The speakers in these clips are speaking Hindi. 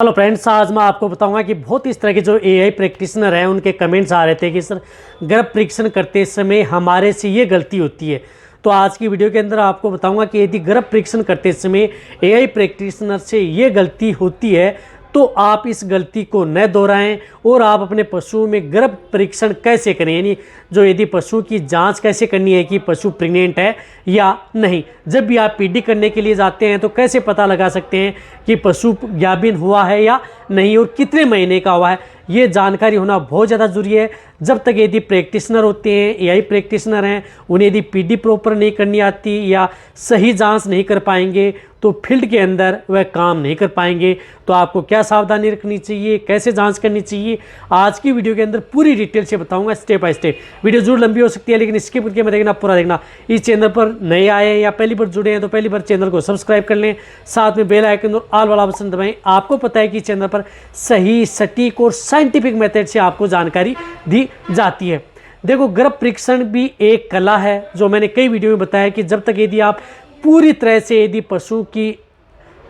हेलो फ्रेंड्स, आज मैं आपको बताऊंगा कि बहुत इस तरह के जो एआई प्रैक्टिशनर हैं उनके कमेंट्स आ रहे थे कि सर गर्भ परीक्षण करते समय हमारे से ये गलती होती है। तो आज की वीडियो के अंदर आपको बताऊंगा कि यदि गर्भ परीक्षण करते समय एआई प्रैक्टिशनर से ये गलती होती है तो आप इस गलती को न दोहराएं और आप अपने पशुओं में गर्भ परीक्षण कैसे करें, यानी जो यदि पशु की जांच कैसे करनी है कि पशु प्रेग्नेंट है या नहीं। जब भी आप पीडी करने के लिए जाते हैं तो कैसे पता लगा सकते हैं कि पशु ज्ञाबिन हुआ है या नहीं और कितने महीने का हुआ है, ये जानकारी होना बहुत ज़्यादा ज़रूरी है। जब तक यदि प्रैक्टिशनर होते हैं, एआई प्रैक्टिशनर हैं, उन्हें यदि पीडी प्रॉपर नहीं करनी आती या सही जांच नहीं कर पाएंगे तो फील्ड के अंदर वह काम नहीं कर पाएंगे। तो आपको क्या सावधानी रखनी चाहिए, कैसे जांच करनी चाहिए, आज की वीडियो के अंदर पूरी डिटेल से बताऊंगा स्टेप बाय स्टेप। वीडियो जरूर लंबी हो सकती है लेकिन स्किप करके मत देखना, पूरा देखना। इस चैनल पर नए आए हैं या पहली बार जुड़े हैं तो पहली बार चैनल को सब्सक्राइब कर लें, साथ में बेल आइकन और ऑल वाला बटन दबाएं। आपको पता है कि चैनल पर सही, सटीक और साइंटिफिक मेथड से आपको जानकारी दी जाती है। देखो, गर्भ परीक्षण भी एक कला है जो मैंने कई वीडियो में बताया कि जब तक यदि आप पूरी तरह से यदि पशु की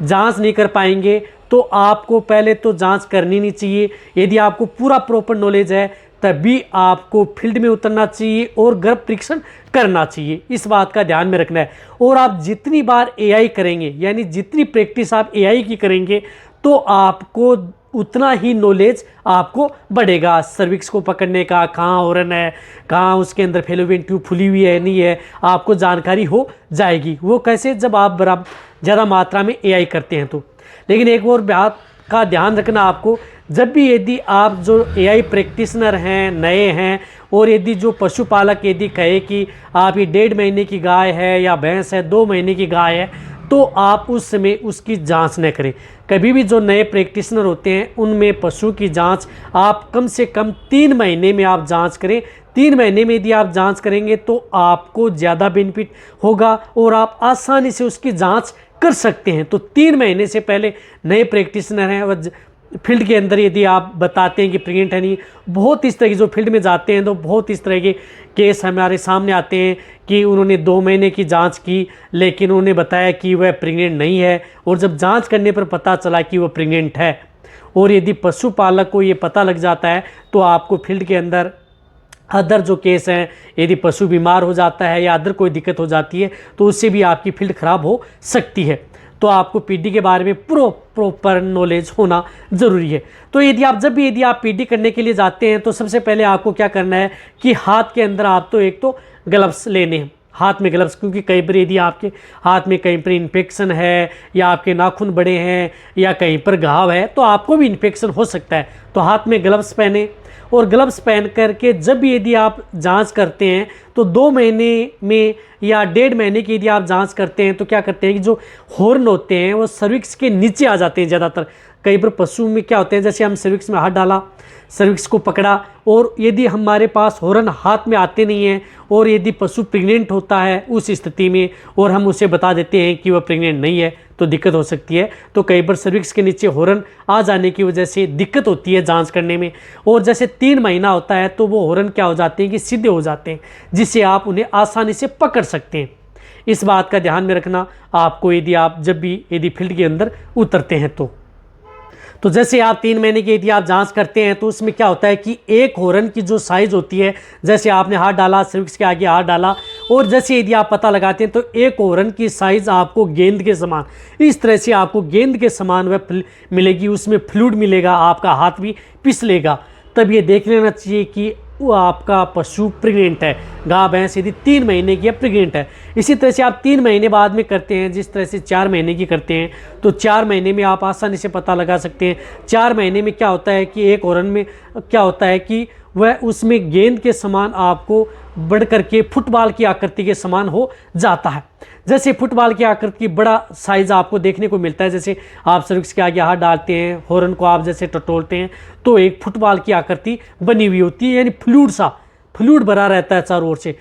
जांच नहीं कर पाएंगे तो आपको पहले तो जांच करनी नहीं चाहिए। यदि आपको पूरा प्रॉपर नॉलेज है तभी आपको फील्ड में उतरना चाहिए और गर्भ परीक्षण करना चाहिए। इस बात का ध्यान में रखना है। और आप जितनी बार एआई करेंगे, यानी जितनी प्रैक्टिस आप एआई की करेंगे तो आपको उतना ही नॉलेज आपको बढ़ेगा। सर्विक्स को पकड़ने का, कहाँ हॉर्न है, कहाँ उसके अंदर फेलोपियन ट्यूब फुली हुई है नहीं है, आपको जानकारी हो जाएगी। वो कैसे, जब आप बराबर ज़्यादा मात्रा में एआई करते हैं तो। लेकिन एक और बात का ध्यान रखना आपको, जब भी यदि आप जो एआई प्रैक्टिशनर हैं, नए हैं, और यदि जो पशुपालक यदि कहे कि आप ये 1.5 महीने की गाय है या भैंस है, 2 महीने की गाय है, तो आप उस समय उसकी जांच न करें। कभी भी जो नए प्रैक्टिशनर होते हैं उनमें पशु की जांच आप कम से कम 3 महीने में आप जांच करें। 3 महीने में यदि आप जांच करेंगे तो आपको ज़्यादा बेनिफिट होगा और आप आसानी से उसकी जांच कर सकते हैं। तो 3 महीने से पहले नए प्रैक्टिशनर हैं और फील्ड के अंदर यदि आप बताते हैं कि प्रेग्नेंट है नहीं, बहुत इस तरह की जो फील्ड में जाते हैं तो बहुत इस तरह के केस हमारे सामने आते हैं कि उन्होंने 2 महीने की जांच की लेकिन उन्होंने बताया कि वह प्रेग्नेंट नहीं है, और जब जांच करने पर पता चला कि वह प्रेग्नेंट है। और यदि पशुपालक को ये पता लग जाता है तो आपको फील्ड के अंदर अदर जो केस हैं, यदि पशु बीमार हो जाता है या अदर कोई दिक्कत हो जाती है तो उससे भी आपकी फील्ड ख़राब हो सकती है। तो आपको पीडी के बारे में प्रॉपर नॉलेज होना ज़रूरी है। तो यदि आप पीडी करने के लिए जाते हैं तो सबसे पहले आपको क्या करना है कि हाथ के अंदर आप तो एक तो ग्लव्स लेने हैं, हाथ में ग्लव्स, क्योंकि कई बार यदि आपके हाथ में कहीं पर इन्फेक्शन है या आपके नाखून बड़े हैं या कहीं पर घाव है तो आपको भी इन्फेक्शन हो सकता है। तो हाथ में ग्लव्स पहने, और ग्लव्स पहन करके जब भी यदि आप जांच करते हैं तो 2 महीने में या 1.5 महीने की यदि आप जांच करते हैं तो क्या करते हैं कि जो हॉर्न होते हैं वो सर्विक्स के नीचे आ जाते हैं ज़्यादातर। कई बार पशु में क्या होते हैं, जैसे हम सर्विक्स में हाथ डाला, सर्विक्स को पकड़ा, और यदि हमारे पास हॉर्न हाथ में आते नहीं हैं और यदि पशु प्रेग्नेंट होता है उस स्थिति में और हम उसे बता देते हैं कि वह प्रेग्नेंट नहीं है तो दिक्कत हो सकती है। तो कई बार सर्विक्स के नीचे हॉर्न आ जाने की वजह से दिक्कत होती है जांच करने में। और जैसे 3 महीना होता है तो वो हॉर्न क्या हो जाते हैं कि सीधे हो जाते हैं, जिससे आप उन्हें आसानी से पकड़ सकते हैं। इस बात का ध्यान में रखना आपको यदि फील्ड के अंदर उतरते हैं तो जैसे आप 3 महीने की यदि आप जांच करते हैं तो उसमें क्या होता है कि एक हॉर्न की जो साइज़ होती है, जैसे आपने हाथ डाला, सर्विक्स के आगे हाथ डाला, और जैसे यदि आप पता लगाते हैं तो एक हॉर्न की साइज़ आपको गेंद के समान, इस तरह से आपको गेंद के समान वह मिलेगी, उसमें फ्लूइड मिलेगा, आपका हाथ भी पिसलेगा। तब ये देख लेना चाहिए कि वो आपका पशु प्रेग्नेंट है, गाय भैंस यदि 3 महीने की प्रेग्नेंट है। इसी तरह से आप 3 महीने बाद में करते हैं, जिस तरह से 4 महीने की करते हैं तो 4 महीने में आप आसानी से पता लगा सकते हैं। 4 महीने में क्या होता है कि एक हॉर्न में क्या होता है कि वह उसमें गेंद के समान आपको बढ़ करके फुटबॉल की आकृति के समान हो जाता है। जैसे फुटबॉल की आकृति की बड़ा साइज़ आपको देखने को मिलता है, जैसे आप सर्विक्स के आगे हाथ डालते हैं, हॉर्न को आप जैसे टटोलते हैं तो एक फुटबॉल की आकृति बनी हुई होती है, यानी फ्लूइड भरा रहता है चारों ओर से।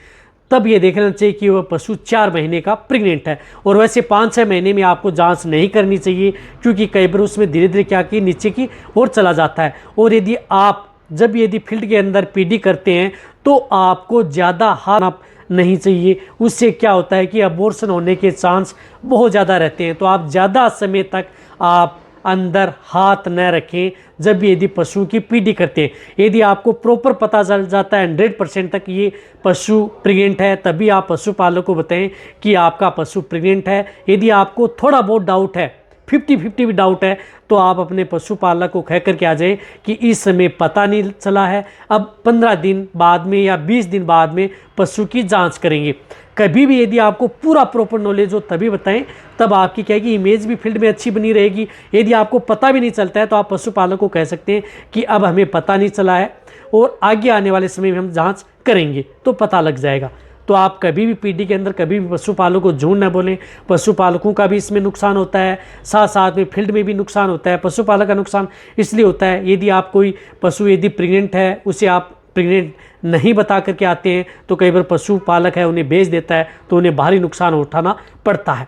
तब ये देखना चाहिए कि वह पशु 4 महीने का प्रेग्नेंट है। और वैसे 5-6 महीने में आपको जांच नहीं करनी चाहिए, क्योंकि कई बार उसमें धीरे धीरे क्या कि नीचे की ओर चला जाता है। और यदि फील्ड के अंदर पीडी करते हैं तो आपको ज़्यादा हाथ नहीं चाहिए, उससे क्या होता है कि अबॉर्शन होने के चांस बहुत ज़्यादा रहते हैं। तो आप ज़्यादा समय तक आप अंदर हाथ न रखें जब भी यदि पशु की पीडी करते हैं। यदि आपको प्रॉपर पता चल जाता है 100% तक ये पशु प्रेग्नेंट है, तभी आप पशुपालक को बताएं कि आपका पशु प्रेग्नेंट है। यदि आपको थोड़ा बहुत डाउट है, 50-50 भी डाउट है, तो आप अपने पशुपालक को कह करके आ जाएं कि इस समय पता नहीं चला है, अब 15 दिन बाद में या 20 दिन बाद में पशु की जांच करेंगे। कभी भी यदि आपको पूरा प्रॉपर नॉलेज हो तभी बताएं, तब आपकी क्या है कि इमेज भी फील्ड में अच्छी बनी रहेगी। यदि आपको पता भी नहीं चलता है तो आप पशुपालक को कह सकते हैं कि अब हमें पता नहीं चला है और आगे आने वाले समय में हम जाँच करेंगे तो पता लग जाएगा। तो आप कभी भी पीडी के अंदर कभी भी पशुपालकों को झूठ न बोलें। पशुपालकों का भी इसमें नुकसान होता है, साथ साथ में फील्ड में भी नुकसान होता है। पशुपालक का नुकसान इसलिए होता है यदि आप कोई पशु यदि प्रेग्नेंट है, उसे आप प्रेग्नेंट नहीं बता करके आते हैं तो कई बार पशुपालक है उन्हें बेच देता है, तो उन्हें भारी नुकसान उठाना पड़ता है।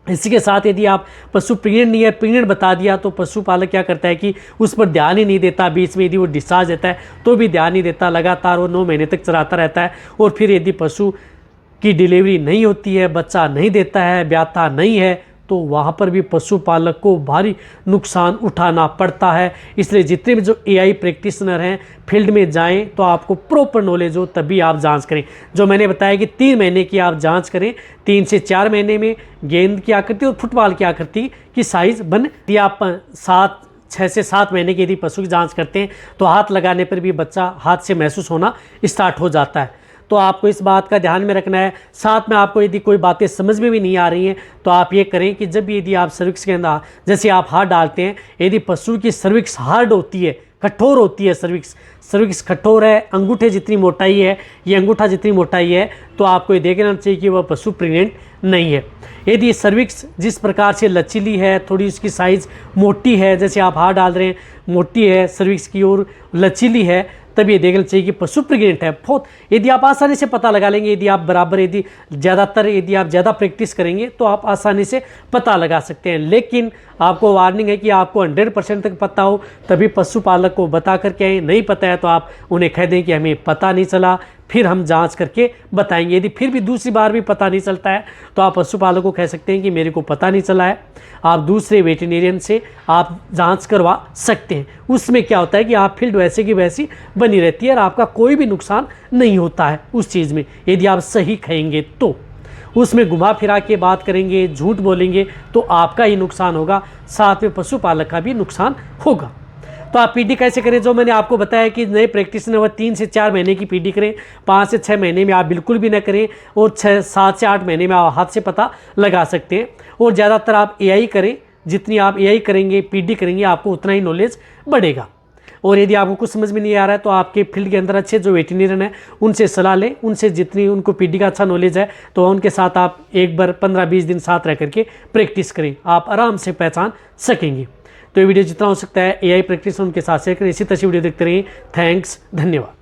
इसी के साथ यदि आप पशु प्रेग्नेंट नहीं है, प्रेग्नेंट बता दिया, तो पशुपालक क्या करता है कि उस पर ध्यान ही नहीं देता। बीच में यदि वो डिस्चार्ज देता है तो भी ध्यान नहीं देता, लगातार वो 9 महीने तक चलाता रहता है। और फिर यदि पशु की डिलीवरी नहीं होती है, बच्चा नहीं देता है, ब्याता नहीं है, तो वहाँ पर भी पशुपालक को भारी नुकसान उठाना पड़ता है। इसलिए जितने भी जो एआई प्रैक्टिशनर हैं फील्ड में जाएं तो आपको प्रॉपर नॉलेज हो तभी आप जांच करें। जो मैंने बताया कि 3 महीने की आप जांच करें, 3 से 4 महीने में गेंद की आकृति और फुटबॉल की आकृति की साइज़ बन दी। आप 6 से 7 महीने की यदि पशु की जाँच करते हैं तो हाथ लगाने पर भी बच्चा हाथ से महसूस होना स्टार्ट हो जाता है। तो आपको इस बात का ध्यान में रखना है। साथ में आपको यदि कोई बातें समझ में भी नहीं आ रही हैं तो आप ये करें कि जब यदि आप सर्विक्स के अंदर जैसे आप हाथ डालते हैं, यदि पशु की सर्विक्स हार्ड होती है, कठोर होती है, सर्विक्स कठोर है, अंगूठे जितनी मोटाई है, ये अंगूठा जितनी मोटाई है, तो आपको ये देखना चाहिए कि वह पशु प्रेग्नेंट नहीं है। यदि सर्विक्स जिस प्रकार से लचीली है, थोड़ी उसकी साइज़ मोटी है, जैसे आप हाथ डाल रहे हैं मोटी है सर्विक्स की और लचीली है, तब ये देखना चाहिए कि पशु प्रेग्नेंट है। बहुत यदि आप आसानी से पता लगा लेंगे, यदि आप बराबर यदि आप ज़्यादा प्रैक्टिस करेंगे तो आप आसानी से पता लगा सकते हैं। लेकिन आपको वार्निंग है कि आपको 100% तक पता हो तभी पशुपालक को बता करके आए। नहीं पता है तो आप उन्हें कह दें कि हमें पता नहीं चला, फिर हम जांच करके बताएंगे। यदि फिर भी दूसरी बार भी पता नहीं चलता है तो आप पशुपालक को कह सकते हैं कि मेरे को पता नहीं चला है, आप दूसरे वेटरनेरियन से आप जांच करवा सकते हैं। उसमें क्या होता है कि आप फील्ड वैसे की वैसी बनी रहती है और आपका कोई भी नुकसान नहीं होता है उस चीज़ में। यदि आप सही खाएंगे तो उसमें घुमा फिरा के बात करेंगे, झूठ बोलेंगे तो आपका ही नुकसान होगा, साथ में पशुपालक का भी नुकसान होगा। तो आप पीडी कैसे करें, जो मैंने आपको बताया कि नए प्रैक्टिशनर वह 3 से 4 महीने की पीडी करें, 5 से 6 महीने में आप बिल्कुल भी न करें और 7 से 8 महीने में आप हाथ से पता लगा सकते हैं। और ज़्यादातर आप एआई करें, जितनी आप एआई करेंगे, पीडी करेंगे, आपको उतना ही नॉलेज बढ़ेगा। और यदि आपको कुछ समझ में नहीं आ रहा है तो आपके फील्ड के अंदर अच्छे जो वेटरनेरियन है उनसे सलाह लें, उनसे जितनी उनको पीडी का अच्छा नॉलेज है तो उनके साथ आप एक बार 15-20 दिन साथ रह करके प्रैक्टिस करें, आप आराम से पहचान सकेंगे। तो ये वीडियो जितना हो सकता है एआई प्रैक्टिस उनके साथ शेयर करें। इसी तरह से वीडियो देखते रहिए। थैंक्स, धन्यवाद।